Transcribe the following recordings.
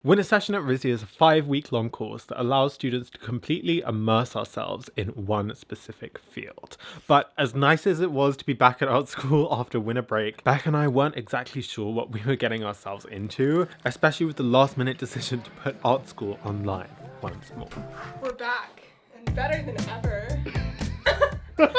Wintersession at Risd is a 5-week-long course that allows students to completely immerse ourselves in one specific field. But as nice as it was to be back at art school after winter break, Bec and I weren't exactly sure what we were getting ourselves into, especially with the last-minute decision to put art school online once more. We're back, and better than ever.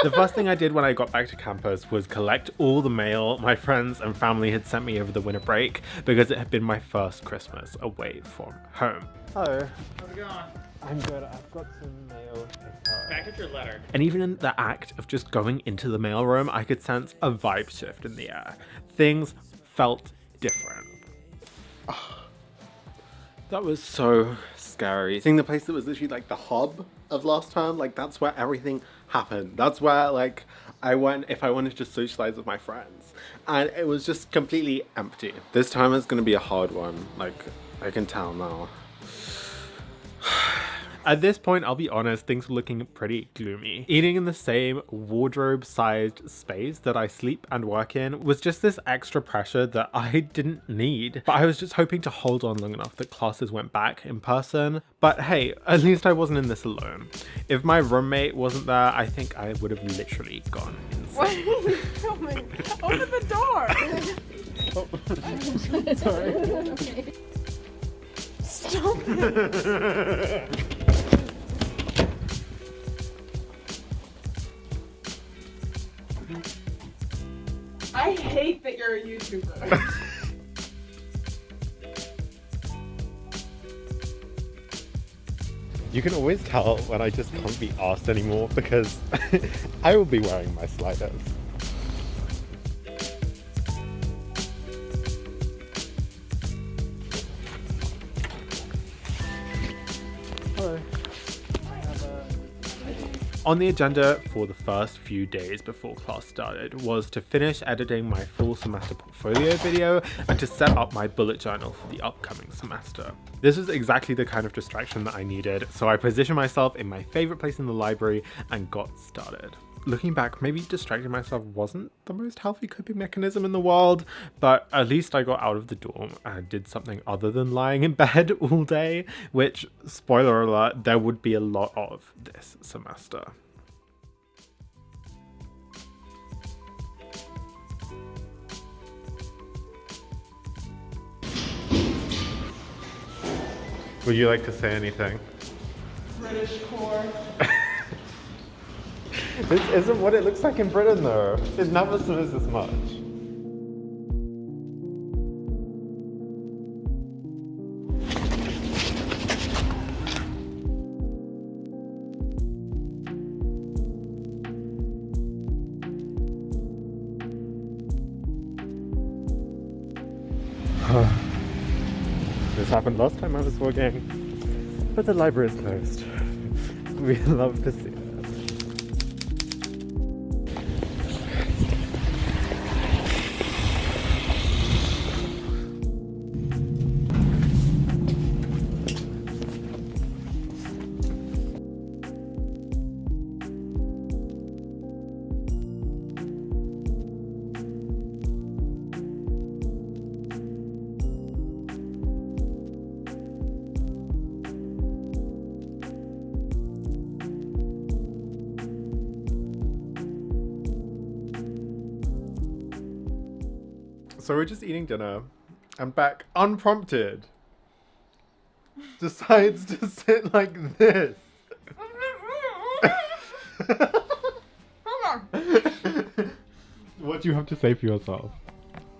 The first thing I did when I got back to campus was collect all the mail my friends and family had sent me over the winter break because it had been my first Christmas away from home. Hello. How's it going? I'm good. I've got some mail. Back at your letter. And even in the act of just going into the mailroom, I could sense a vibe shift in the air. Things felt different. That was so scary. Seeing the place that was literally like the hub of last term, like that's where everything happened. That's where like I went if I wanted to socialize with my friends. And it was just completely empty. This time is gonna be a hard one, like I can tell now. At this point, I'll be honest, things were looking pretty gloomy. Eating in the same wardrobe-sized space that I sleep and work in was just this extra pressure that I didn't need. But I was just hoping to hold on long enough that classes went back in person. But hey, at least I wasn't in this alone. If my roommate wasn't there, I think I would have literally gone insane. What are you filming? Open the door! Oh. Sorry. Okay. Stop it! I hate that you're a YouTuber. You can always tell when I just can't be asked anymore because I will be wearing my sliders. Hello. On the agenda for the first few days before class started was to finish editing my full semester portfolio video and to set up my bullet journal for the upcoming semester. This was exactly the kind of distraction that I needed, so I positioned myself in my favorite place in the library and got started. Looking back, maybe distracting myself wasn't the most healthy coping mechanism in the world, but at least I got out of the dorm and did something other than lying in bed all day, which, spoiler alert, there would be a lot of this semester. Would you like to say anything? British core. This isn't what it looks like in Britain though. It never snows this much. This happened last time I was vlogging, but the library is closed. We love to see it. So we're just eating dinner, and Bec, unprompted, decides to sit like this. Hold on. What do you have to say for yourself?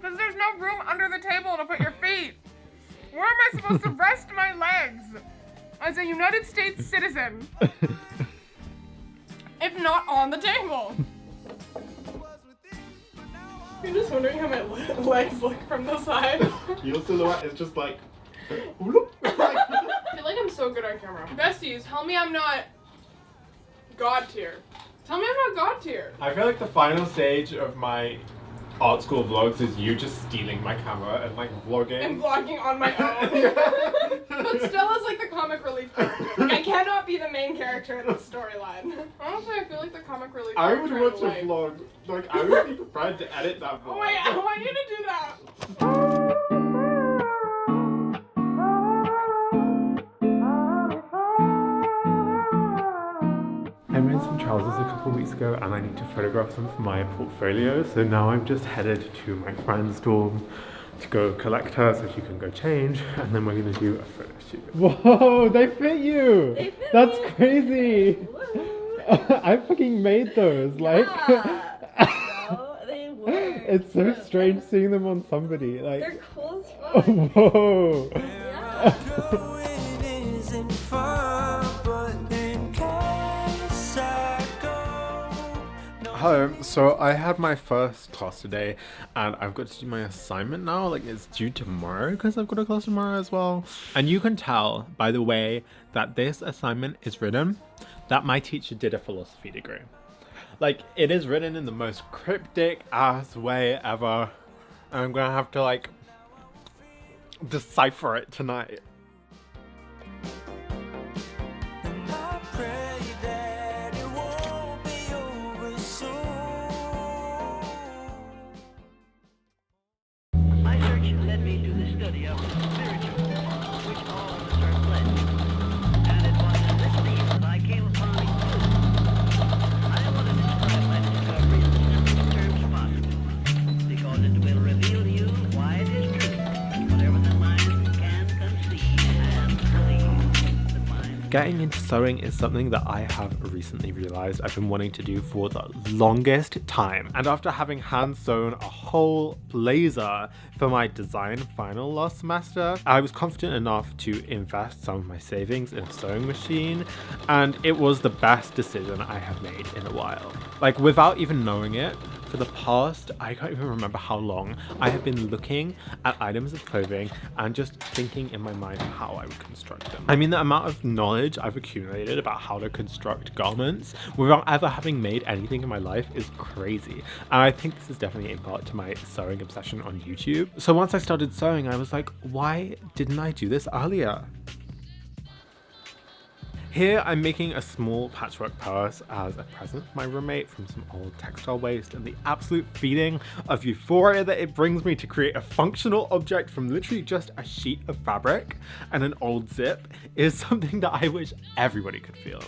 Because there's no room under the table to put your feet. Where am I supposed to rest my legs? As a United States citizen. If not on the table. I'm just wondering how my legs look from the side. Your silhouette is just like... I feel like I'm so good on camera. Besties, tell me I'm not God tier. Tell me I'm not God tier. I feel like the final stage of my art school vlogs is you just stealing my camera and like vlogging. And vlogging on my own. But still as like the comic relief character. Like I cannot be the main character in this storyline. Honestly, I feel like the comic relief I character would watch in a life. vlog. Like I would be prepared to edit that vlog. Oh wait, I want you to do that. some trousers a couple of weeks ago and I need to photograph them for my portfolio. So now I'm just headed to my friend's dorm to go collect her so she can go change, and then we're gonna do a photo shoot. Whoa, they fit you! They fit That's me. crazy! Woo. I fucking made those, like... No, they work. It's so strange seeing them on somebody, like... They're cool as fuck. Whoa! Yeah. Hello, so I had my first class today and I've got to do my assignment now, like it's due tomorrow because I've got a class tomorrow as well. And you can tell by the way that this assignment is written that my teacher did a philosophy degree. Like it is written in the most cryptic ass way ever. And I'm gonna have to like decipher it tonight. My search led me to the study of spiritual, which all of us are pledged. And it was in this theme that I came upon the clue. I want to describe my discovery in the simplest terms possible, because it will reveal to you why it is true. Whatever the mind can conceive and believe, the mind... Getting into sewing is something that I have recently realized I've been wanting to do for the longest time. And after having hand sewn a whole blazer for my design final last semester, I was confident enough to invest some of my savings in a sewing machine, and it was the best decision I have made in a while. Like without even knowing it, for the past, I can't even remember how long, I have been looking at items of clothing and just thinking in my mind how I would construct them. I mean, the amount of knowledge I've accumulated about how to construct garments without ever having made anything in my life is crazy. And I think this is definitely in part to my sewing obsession on YouTube. So once I started sewing, I was like, why didn't I do this earlier? Here I'm making a small patchwork purse as a present for my roommate from some old textile waste, and the absolute feeling of euphoria that it brings me to create a functional object from literally just a sheet of fabric and an old zip is something that I wish everybody could feel.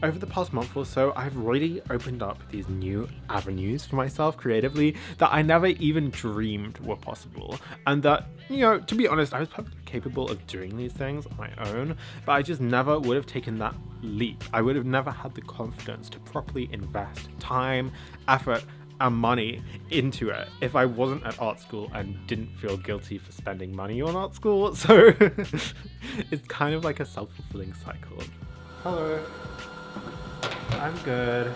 Over the past month or so, I've really opened up these new avenues for myself creatively that I never even dreamed were possible. And that, you know, to be honest, I was perfectly capable of doing these things on my own, but I just never would have taken that leap. I would have never had the confidence to properly invest time, effort, and money into it if I wasn't at art school and didn't feel guilty for spending money on art school. So it's kind of like a self-fulfilling cycle. Hello. I'm good.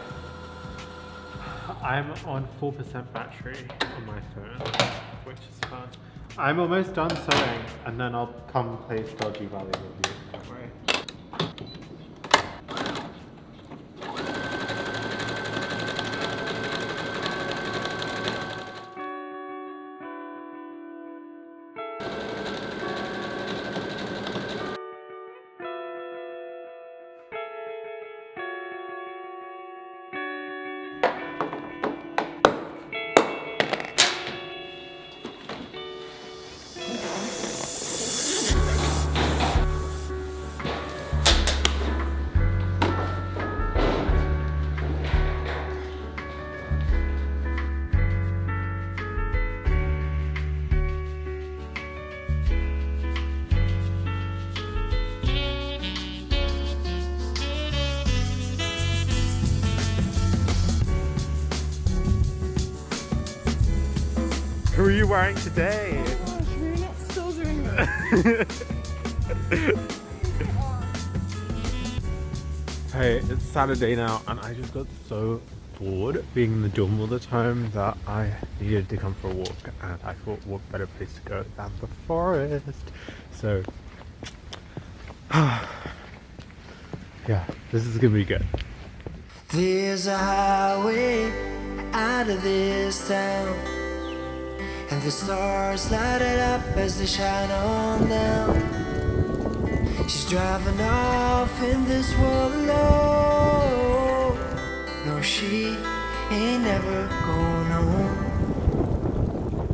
I'm on 4% battery on my phone, which is fun. I'm almost done sewing, and then I'll come play Stardew Valley with you. Don't worry. Who are you wearing today? Gosh, we're not still doing this. Hey, it's Saturday now, and I just got so bored being in the dorm all the time that I needed to come for a walk, and I thought what better place to go than the forest. So yeah, this is gonna be good. There's a highway out of this town, and the stars light it up as they shine on down. She's driving off in this world alone. No, she ain't never going home.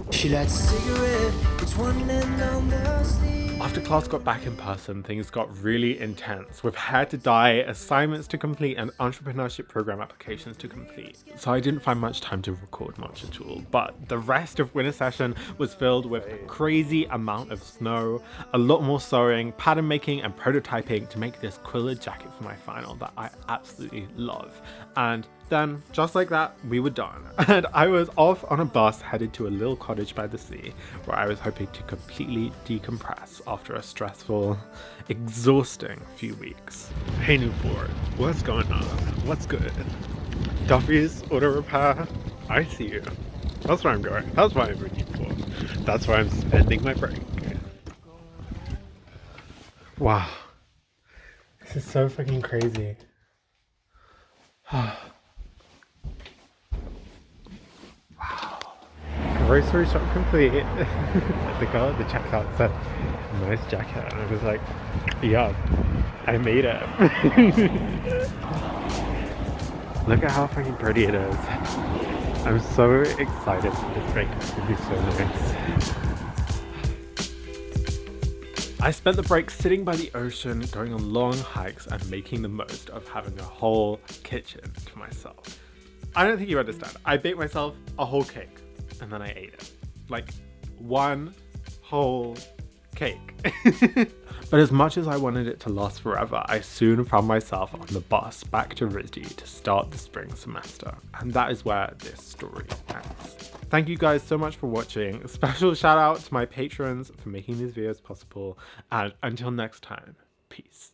She lights a cigarette, puts one end on the sleeve. After class got back in person, things got really intense with hair to dye, assignments to complete, and entrepreneurship program applications to complete. So I didn't find much time to record much at all, but the rest of winter session was filled with a crazy amount of snow, a lot more sewing, pattern making, and prototyping to make this quilted jacket for my final that I absolutely love. And then, just like that, we were done. And I was off on a bus headed to a little cottage by the sea, where I was hoping to completely decompress after a stressful, exhausting few weeks. Hey Newport, what's going on? What's good? Duffy's Auto Repair? I see you. That's where I'm going. That's why I'm in Newport. That's where I'm spending my break. Wow. This is so fucking crazy. Wow. Grocery shop complete. The girl at the checkout said, nice jacket. And I was like, yeah, I made it. Look at how fucking pretty it is. I'm so excited for this break. It's gonna be so nice. I spent the break sitting by the ocean, going on long hikes, and making the most of having a whole kitchen to myself. I don't think you understand. I baked myself a whole cake and then I ate it. Like one whole cake. But as much as I wanted it to last forever, I soon found myself on the bus back to Risd to start the spring semester. And that is where this story ends. Thank you guys so much for watching. A special shout out to my patrons for making these videos possible. And until next time, peace.